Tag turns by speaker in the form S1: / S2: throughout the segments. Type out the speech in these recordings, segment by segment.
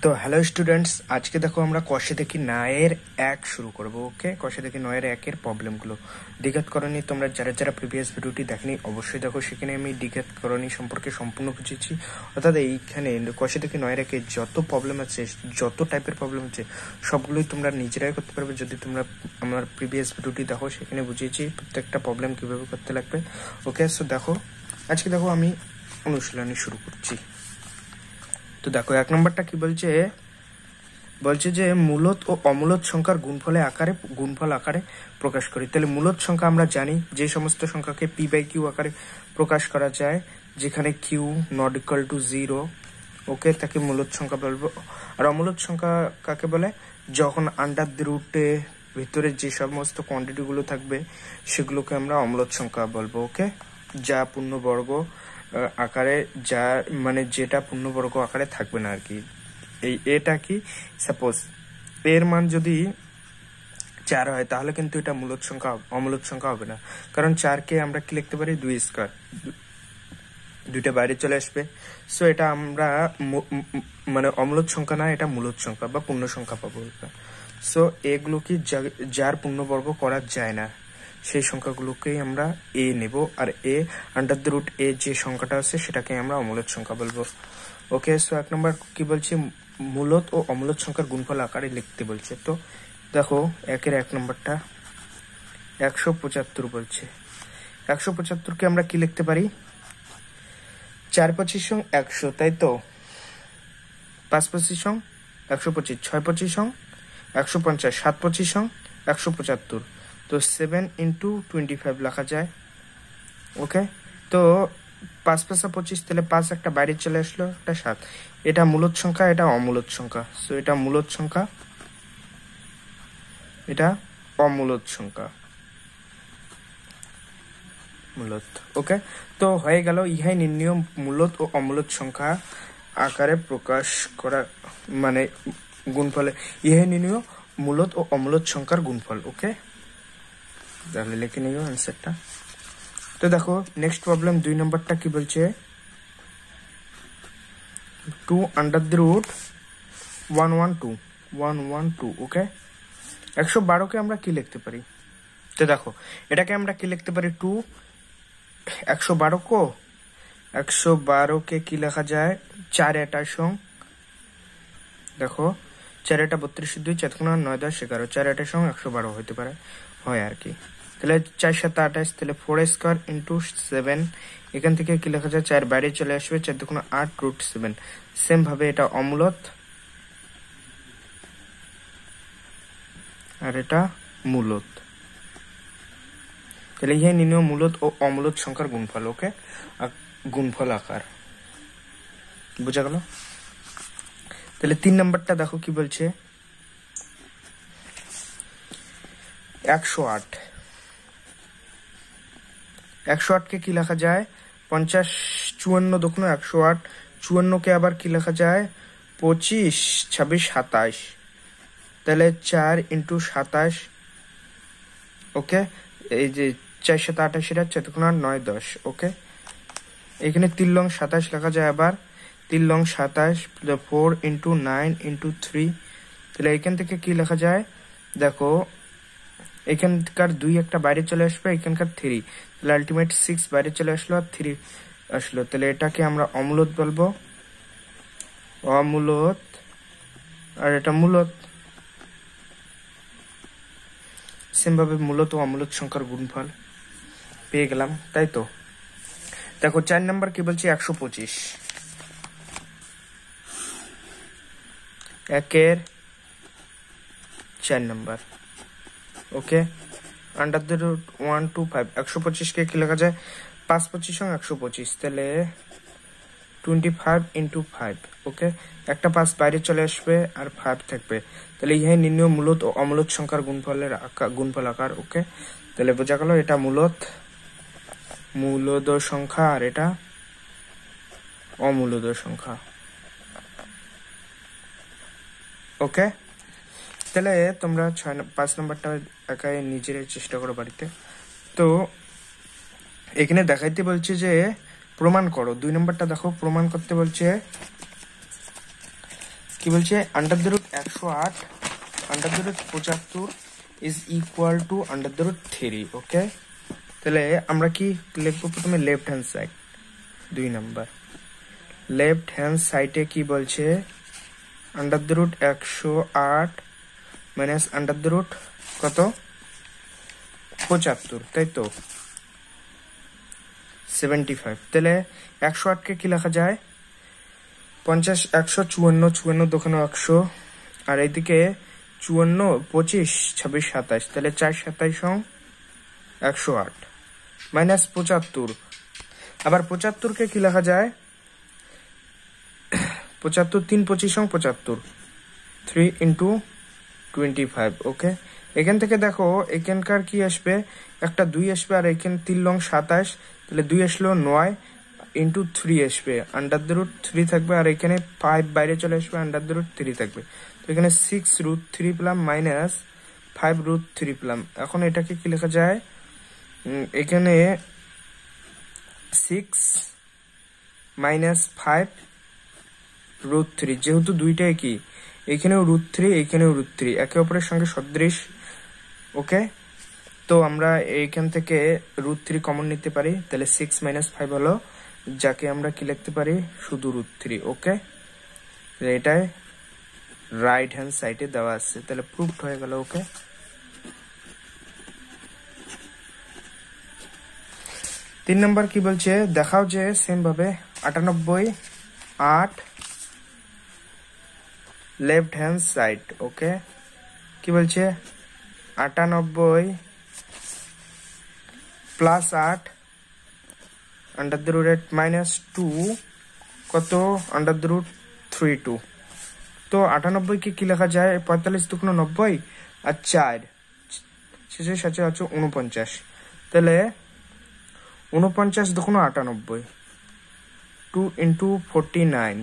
S1: তো hello students, আজকে দেখো আমরা কষে দেখি নয়ের এক শুরু করব। ওকে, কষে দেখি নয়ের একের প্রবলেমগুলো দ্বিঘাত করণী তোমরা যারা প্রিভিয়াস ভিডিওটি দেখনি অবশ্যই দেখো, সেখানে আমি দ্বিঘাত করণী সম্পর্কে সম্পূর্ণ বুঝেছি। অর্থাৎ এইখানে কষে দেখি নয়ের একে যত প্রবলেম আছে, যত টাইপের প্রবলেম আছে সবগুলোই তোমরা নিজেরাই করতে পারবে যদি তোমরা আমার প্রিভিয়াস ভিডিওটি দেখো, সেখানে বুঝিয়েছি প্রত্যেকটা প্রবলেম কিভাবে করতে লাগবে। ওকে, সো দেখো আজকে দেখো আমি অনুশীলনী শুরু করছি। তো দেখো এক নম্বরটা কি বলছে যে মূলত ও অমূলত সংখ্যার গুণফল আকারে প্রকাশ করি। তাহলে মূলত সংখ্যা আমরা জানি যে সমস্ত সংখ্যাকে পি বাই কিউ আকারে প্রকাশ করা যায়, যেখানে কিউ নট ইকুয়াল টু 0, ওকে, তাকে মূলত সংখ্যা বলবো। আর অমূলত সংখ্যা কাকে বলে? যখন আন্ডার দি রুটে ভিতরে যে সমস্ত কোয়ান্টিটি গুলো থাকবে সেগুলোকে আমরা অমূলত সংখ্যা বলবো। ওকে, যা পূর্ণবর্গ আকারে, যা মানে যেটা পূর্ণবর্গ আকারে থাকবে না আর কি। এই এটা কি, সাপোজ এর মান যদি 4 হয় তাহলে কিন্তু এটা অমূলত সংখ্যা হবে না, কারণ 4কে আমরা কি লিখতে পারি 2 স্কয়ার, দুইটা বাইরে চলে আসবে। সো এটা আমরা মানে অমূলত সংখ্যা না, এটা মূলত সংখ্যা বা পূর্ণ সংখ্যা পাবো। সো এগুলো কি যার পূর্ণবর্গ করা যায় না সেই সংখ্যাগুলোকেই আমরা এ নেব, আর এ আন্ডার দ্য রুট এ যে সংখ্যাটা আছে সেটাকে আমরা অমূলত সংখ্যা বলবো। ওকে, সো এক নম্বর কি বলছে, মূলত ও অমূলত সংখ্যার গুণফল আকারে লিখতে বলছে। তো দেখো একের এক নম্বরটা 175 বলছে। 175কে আমরা কি লিখতে পারি? 4 25 100, তাই তো? 5 25 125, 6 25 150, 7 25 175। তো 7 into 25 লেখা যায়। ওকে, তো 5 5 25, তাহলে 5 একটা বাইরে চলে আসলো, একটা 7। এটা মূলত সংখ্যা, এটা অমূলত সংখ্যা। সো এটা মূলত সংখ্যা, এটা অমূলত সংখ্যা, মূলত। ওকে, তো হয়ে গেল ইহাই নির্ণয় মূলত ও অমূলত সংখ্যা আকারে প্রকাশ করা, মানে গুণফলে ইহাই নির্ণয় মূলত ও অমূলত সংখ্যার গুণফল। ওকে, তাহলে লিখে নিও অ্যান্সারটা। তো দেখো নেক্সট প্রবলেম 2 নম্বরটা কি বলছে, 2 আন্ডার দি রুট 112। ওকে, 112কে আমরা কি লিখতে পারি? তো দেখো এটাকে আমরা কি লিখতে পারি, 2 112কে কি লেখা যায়, 4 8 দেখো 4 8 32 2 4 9 10 11, 4 8 112 হইতে পারে, হয় আর কি। তাহলে 4 7 28, তাহলে 4 স্কয়ার ইন্টু 7, এখান থেকে কি লেখা যায় 4 বাইরে চলে আসবে, 4 2 8 রুট 7। সেম ভাবে এটা অমূলত আর এটা মূলত। তাহলে ইহা নির্ণয় মূলত ও অমূলত সংখ্যার গুণফল। ওকে, গুণফল আকার, বুঝা গেল? তাহলে 3 নম্বরটা দেখো কি বলছে, 108। 108কে কি লেখা যায়, 50 54 2 108, 54কে আবার কি লেখা যায় 25 26 27, তাহলে 4 ইন্টু 27। ওকে, এই যে 4 7 28, 4 9 10। ওকে, এখানে 3 লং 27 লেখা যায়, আবার 3 লং 27, 4 ইন্টু 9 ইন্টু 3। তাহলে এখান থেকে কি লেখা যায়, দেখো এখানকার 2 একটা বাইরে চলে আসবে, এখানকার 3, তাহলে আলটিমেট 6 বাইরে চলে আসলো আর 3 আসলো। তাহলে এটাকে আমরা অমূলত বলবো, অমূলত, আর এটা মূলত। সেম ভাবে মূলত ও অমূলত সংখ্যার গুণফল পেয়ে গেলাম, তাই তো? দেখো 4 নাম্বার কি বলছি, 125, একের 4 number. Okay, under the root 1 2 5, 125কে কি লেখা যায় 5 25 125, তাহলে 25 ইন্টু 5। ওকে, একটা 5 বাইরে চলে আসবে আর 5 থাকবে, তাহলে ইহাই নির্ণয় মূলত ও অমূলত সংখ্যার গুণফল আকার। ওকে, তাহলে বোঝা গেল এটা মূলত সংখ্যা আর এটা অমূলত সংখ্যা। ওকে, তাহলে তোমরা 5 নম্বরটা একাই নিজেরাই চেষ্টা করো বাড়িতে। তো এখানে দেখাইতে বলছে যে প্রমাণ করো। 2 নম্বরটা দেখো প্রমাণ করতে বলছে কি বলছে √108 √75 ইজ ইকুয়াল টু √3। ওকে, তাহলে আমরা কি লিখবো? প্রথমে left hand side, 2 number left hand সাইডে কি বলছে √108 মাইনাস কত 75, তাই তো 75। তাহলে 108 কে কি লেখা যায় 50 154 54 দোকানে 100, আর এইদিকে 54 25 26 27, তাহলে 4 27 108 মাইনাস 75। আবার 75 কে কি লেখা যায় 75 3 25 75, 3 ইন্টু 25। ওকে, এখান থেকে দেখো এখানকার কি আসবে, একটা 2 আসবে, আর এখানে 3 লং 27, তাহলে 2 আসলো 9 ইন্টু 3 আসবে, √3 থাকবে, আর এখানে 5 বাইরে চলে আসবে, √3 থাকবে। তো এখানে 6√3 পেলাম মাইনাস 5√3 পেলাম। এখন এটাকে কি লেখা যায়, এখানে 6 মাইনাস 5√3, যেহেতু দুইটাই কি এখানেও √3 এখানেও √3 একে অপরের সঙ্গে সদৃশ। ওকে, তো আমরা এইখান থেকে √3 কমন নিতে পারি, তাহলে 6 মাইনাস 5 হলো, যাকে আমরা কি লিখতে পারি শুধু √3। ওকে, এটাই রাইট হ্যান্ড সাইডে দেওয়া আছে, তাহলে প্রুফড হয়ে গেল। ওকে, 3 নাম্বার কি বলছে, দেখাও যে সেম ভাবে 98 8 লেফট হ্যান্ড সাইড। ওকে, কি বলছে 98 প্লাস 8 √8 মাইনাস 2 কত √32। তো 98 কে কি লেখা যায় 45 দুগুণ 90 আর 4 শেষে সাথে আছে 49, তাহলে 49 দুগুণ 98, 2 ইন্টু 49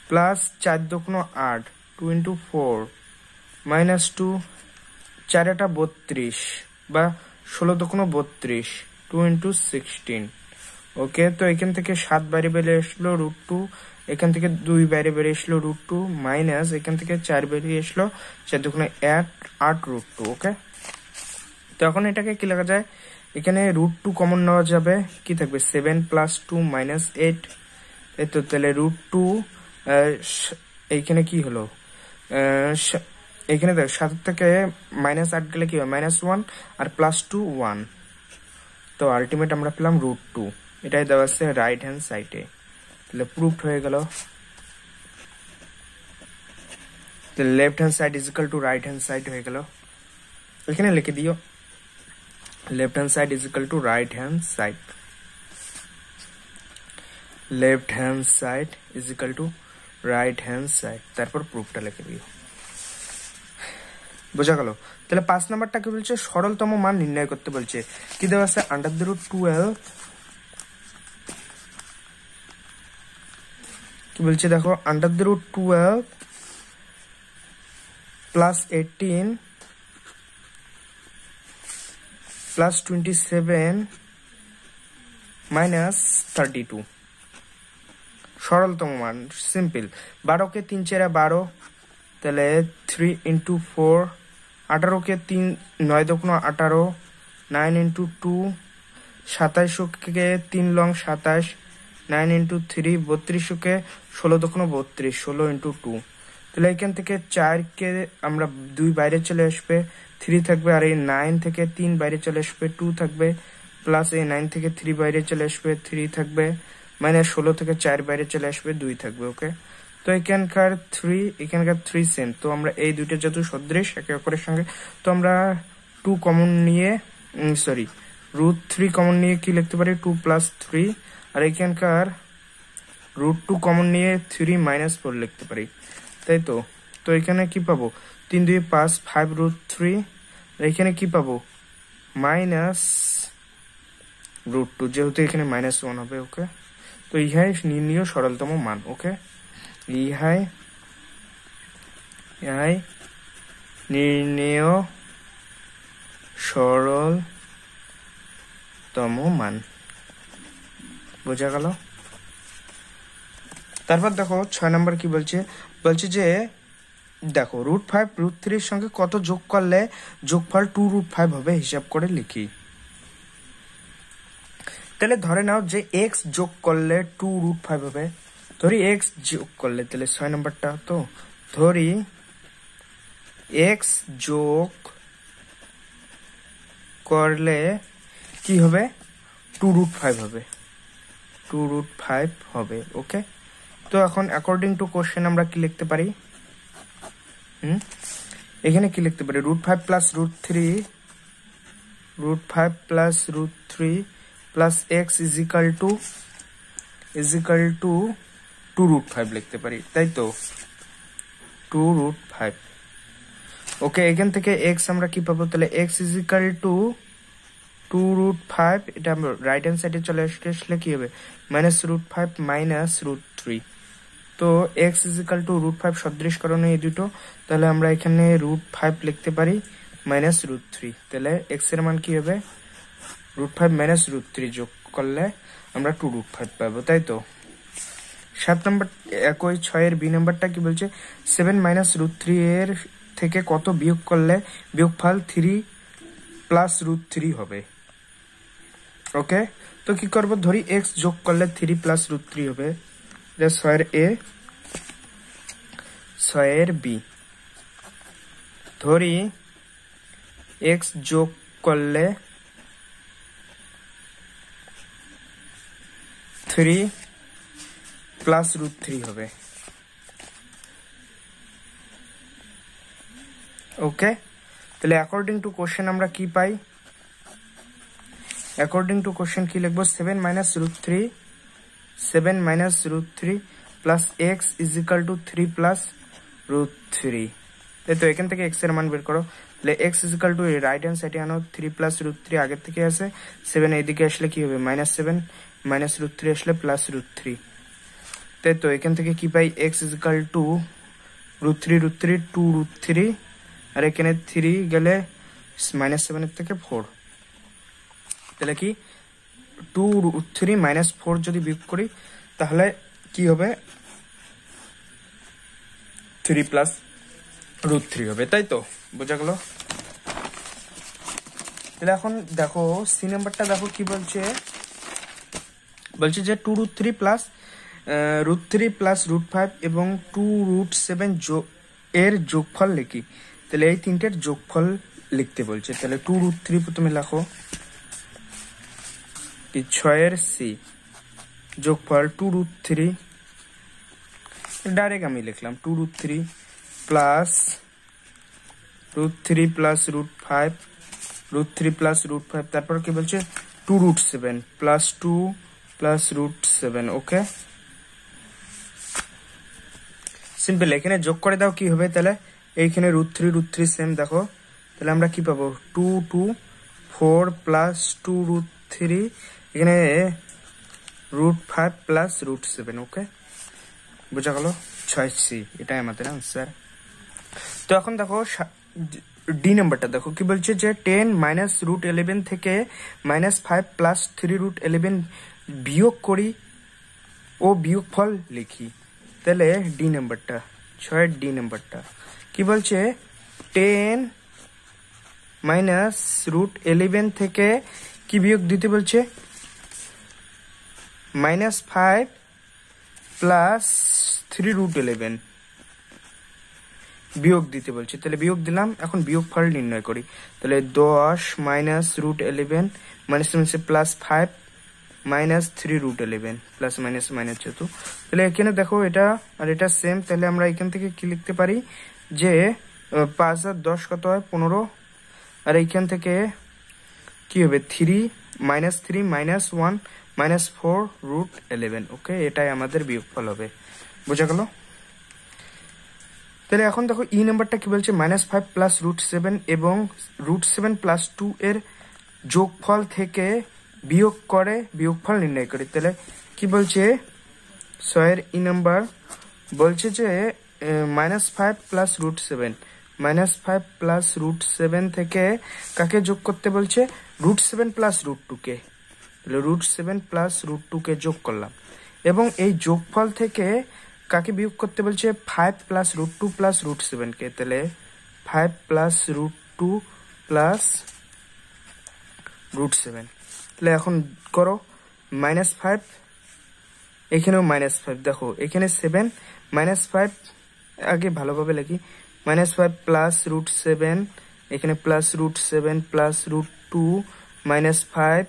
S1: প্লাস 4 দুগুণ 8, 2 ইন্টু 4 মাইনাস 2, 4 এটা 32 বা 16 দুগুণ 32, 2 ইন্টু 16। ওকে, তো এখান থেকে 7 বাইরে বেরিয়ে আসলো √2, এখান থেকে 2 বাইরে বেরিয়ে আসলো √2 মাইনাস এখান থেকে 4 বেরিয়ে আসলো 4 দুগুণ 8 √2। ওকে, তো এখন এটাকে কি লেখা যায়, এখানে √2 কমন নেওয়া যাবে, কি থাকবে 7 প্লাস 2 মাইনাস 8, এই তো, তাহলে √2 এইখানে কি হলো এখানে দেখ 7 থেকে মাইনাস 8 গেলে কি হয় -1 আর +2 1, তো আলটিমেট আমরা পেলাম √2। এটাই দেওয়া আছে রাইট হ্যান্ড সাইডে, তাহলে প্রুফড হয়ে গেল। Left hand side is equal to right hand side হয়ে গেল, এখানে লিখে দিও left hand side is equal to right hand side, left hand side is equal to right hand side, তারপর প্রুফটা লিখে দিও। বোঝা গেল? তাহলে 5 নাম্বারটা কি বলছে, সরলতম মান নির্ণয় করতে বলছে। কি দেওয়া আছে √12, কি বলছে দেখো √12 প্লাস 18 প্লাস 27 মাইনাস 32, সরলতম মান সিম্পল। 12 কে 3 4 12, তাহলে 3 ইন্টু 4, 18 কে 3 9 দুগুণ 18, 9 ইন্টু 2, 27 কে 3 লং 27, 9 ইন্টু 3, 32 কে 16 দুগুণ 32, 16 ইন্টু 2, তাহলে এখান থেকে 4 কে আমরা 2 বাইরে চলে আসবে, 3 থাকবে, আর এই 9 থেকে 3 বাইরে চলে আসবে 2 থাকবে, প্লাস এই 9 থেকে 3 বাইরে চলে আসবে 3 থাকবে, মাইনাস 16 থেকে 4 বাইরে চলে আসবে 2 থাকবে। ওকে, তো এখানকার 3 সেম, তো আমরা এই দুইটা যেহেতু সদৃশ একে অপরের সঙ্গে, তো আমরা 2 কমন নিয়ে √3 কমন নিয়ে কি লিখতে পারি 2 প্লাস 3, আর এখানকার √2 কমন নিয়ে 3 মাইনাস 4 লিখতে পারি, তাই তো। তো এখানে কি পাবো 3 2 5 5√3, আর এখানে কি পাবো মাইনাস √2, যেহেতু এখানে -1 হবে। ওকে, তো ইহাই নির্ণীয় সরলতম মান। ওকে, ইহাই নির্ণেয় সরলতম মান। বোঝা গেল? তারপর দেখো 6 নম্বর কি বলছে, বলছে যে দেখো √5 √3 এর সঙ্গে কত যোগ করলে যোগফল 2√5 হবে হিসাব করে লিখি। তাহলে ধরে নাও যে x যোগ করলে 2√5 হবে, ধরি x যোগ করলে, তাহলে 6 নম্বরটা তো ধরি x যোগ করলে কি হবে 2√5 হবে, 2√5 হবে। ওকে, তো এখন অ্যাকর্ডিং টু কোশ্চেন আমরা কি লিখতে পারি, এখানে কি লিখতে পারি, √5 plus √3 plus x is equal to 2√5 লিখতে পারি, তাই তো 2√5। ওকে, এখান থেকে x আমরা কি পাবো, তাহলে x ইজ ইকাল টু 2√5, এটা আমরা রাইট হ্যান্ড সাইডে চলে আসলে কি হবে -√5 মাইনাস √3। তো x ইজ ইকাল টু √5 সদৃশকরণে এই দুটো, তাহলে আমরা এখানে √5 লিখতে পারি মাইনাস √3, তাহলে x এর মান কি হবে √5 মাইনাস √3 যোগ করলে আমরা 2√5 পাবো, তাই তো। 7 নম্বর একই 6 এর বি নাম্বারটা কি বলছে, 7 মাইনাস √3 এর থেকে কত বিয়োগ করলে বিয়োগফল 3 প্লাস √3 হবে। ওকে, তো কি করব, ধরি x যোগ করলে 3 প্লাস √3 হবে, 6 এর এ 6 এর বি, ধরি x যোগ করলে 3 প্লাস √3 হবে। ওকে, তাহলে অ্যাকর্ডিং টু কোশ্চেন আমরা কি পাই, অ্যাকর্ডিং টু কোশ্চেন কি লিখবো, 7 minus √3 plus x is equal to 3 plus √3। তাই তো, এখান থেকে x এর মান বের করো, তাহলে x is equal to right hand সাইডে আনো, 3 প্লাস √3 আগের থেকে আছে, 7 এইদিকে আসলে কি হবে -7 মাইনাস √3 আসলে প্লাস √3। তাই তো, এখান থেকে কি পাই, x ইজ ইকাল টু √3 2√3, আর এখানে 3 গেলে -7 এর থেকে 4, তাহলে কি 2√3 মাইনাস 4 যদি বিয়োগ করি তাহলে কি হবে 3 প্লাস √3 হবে, তাই তো, বোঝা গেল। তাহলে এখন দেখো সি নাম্বারটা দেখো কি বলছে, বলছে যে 2√3 প্লাস √3 প্লাস √5 এবং 2√7 এর যোগফল লিখি। তাহলে এই তিনটের যোগফল লিখতে বলছে, তাহলে 2√3 প্রথমে লেখো, 6 এর সি যোগফল 2√3, ডাইরেক্ট আমি লিখলাম 2√3 প্লাস √3 প্লাস √5, √3 প্লাস √5, তারপর কি বলছে 2√7 প্লাস 2 প্লাস √7। ওকে, সিম্পল, এখানে যোগ করে দাও কি হবে, তাহলে এইখানে √3 সেম দেখো, তাহলে আমরা কি পাবো 2 2 4 প্লাস 2√3, এখানে √5 প্লাস √7। ওকে, বোঝা গেল, 6C, এটাই আমাদের আনসার। তো এখন দেখো ডি নাম্বারটা দেখো কি বলছে, যে 10 মাইনাস √11 থেকে -5 প্লাস 3√11 বিয়োগ করি ও বিয়োগফল লিখি। তাহলে ডি নাম্বারটা 6 ডি নাম্বারটা কি বলছে, 10 মাইনাস √11 থেকে কি বিয়োগ দিতে বলছে, -5 প্লাস 3√11 বিয়োগ দিতে বলছে। তাহলে বিয়োগ দিলাম, এখন বিয়োগফল নির্ণয় করি। তাহলে 10 minus √11 minus plus 5 minus 3√11 plus minus minus যেহেতু, তাহলে এখানে দেখো এটা আর এটা সেম, তাহলে আমরা এখান থেকে কি লিখতে পারি, যে 5 আর 10 কত হয় 15, আর এইখান থেকে কি হবে 3 মাইনাস 1 মাইনাস 4√11। ওকে, এটাই আমাদের বিয়োগফল হবে, বোঝা গেল। তাহলে এখন দেখো ই নাম্বারটা কি বলছে, -5 প্লাস √7 এবং √7 প্লাস 2 এর যোগফল থেকে বিয়োগ করে বিয়োগফল নির্ণয় করি। তাহলে কি বলছে, 6 এর ই নাম্বার বলছে যে -5 প্লাস √7, -5 প্লাস √7 থেকে কাকে যোগ করতে বলছে, √7 প্লাস √2 কে। তাহলে √7 প্লাস √2 কে যোগ করলাম, এবং এই যোগফল থেকে কাকে বিয়োগ করতে বলছে 5 প্লাস √2 প্লাস √7 কে, তাহলে 5 প্লাস √2 প্লাস √7। তাহলে এখন করো -5, এখানেও -5, দেখো এখানে 7 -5, আগে ভালোভাবে লিখি, -5 প্লাস √7, এখানে প্লাস √7 প্লাস √2 -5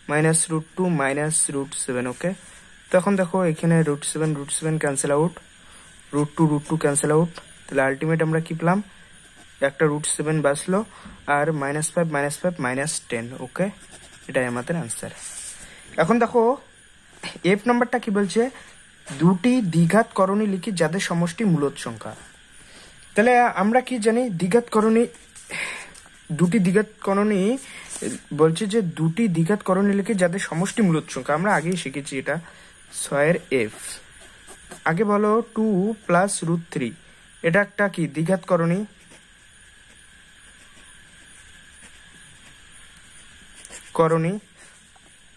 S1: মাইনাস √2 মাইনাস √7। ওকে, তখন দেখো এখানে √7 ক্যান্সেল আউট, √2 ক্যান্সেল আউট, তাহলে আলটিমেট আমরা কি পেলাম, একটা √7 বাঁচলো আর -5 -10। ওকে, এটাই আমাদের আনসার। এখন দেখো এফ নাম্বারটা কি বলছে, দুটি দ্বিঘাত করণী লিখি যাদের সমষ্টি মূলদ সংখ্যা। তাহলে আমরা কি জানি, দুটি দ্বিঘাত করণী বলছে যে দুটি দ্বিঘাত করণী লিখি যাদের সমষ্টি মূলদ সংখ্যা। আমরা আগেই শিখেছি এটা, 6 এফ। আগে বলো 2 প্লাস √3, এটা একটা কি দ্বিঘাত করণী।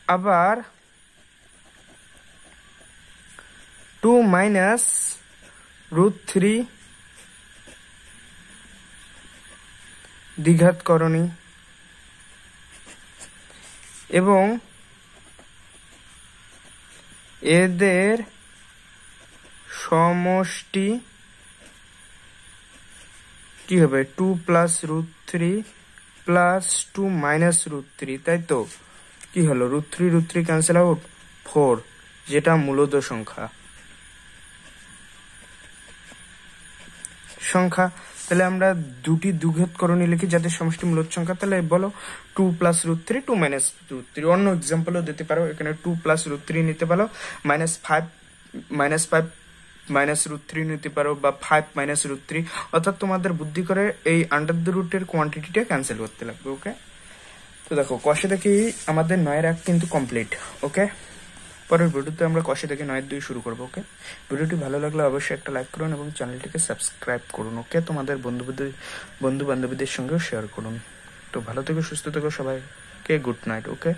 S1: আবার 2 মাইনাস √3 দ্বিঘাত করণী, এবং এদের সমষ্টি কি হবে, 2 প্লাস √3 প্লাস 2 মাইনাস √3, তাই তো কি হলো, √3 ক্যান্সেল আউট, 4, যেটা মূলদ সংখ্যা। তাহলে আমরা দুটি দ্বিঘাত করণী লিখি যাদের সমষ্টি মূলদ সংখ্যা। তাহলে বলো 2 প্লাস √3 2 মাইনাস √3, অন্য এক্সাম্পলও দিতে পারো, এখানে 2 প্লাস √3 নিতে পারো, -5 মাইনাস √3 নিতে পারো, বা 5 মাইনাস √3, অর্থাৎ তোমাদের বুদ্ধি করে এই আন্ডার দ্য রুটের কোয়ান্টিটিটা ক্যান্সেল করতে লাগবে। ওকে, তো দেখো কষে দেখি আমাদের 9 1 কিন্তু কমপ্লিট। ওকে, পরের ভিডিওতে আমরা কষে দেখি 9 2 শুরু করবো। ওকে, ভিডিওটি ভালো লাগলে অবশ্যই একটা লাইক করুন এবং চ্যানেলটিকে সাবস্ক্রাইব করুন। ওকে, তোমাদের বন্ধু বান্ধবীদের সঙ্গেও শেয়ার করুন। তো ভালো থেকো, সুস্থ থেকো, সবাইকে গুড নাইট। ওকে।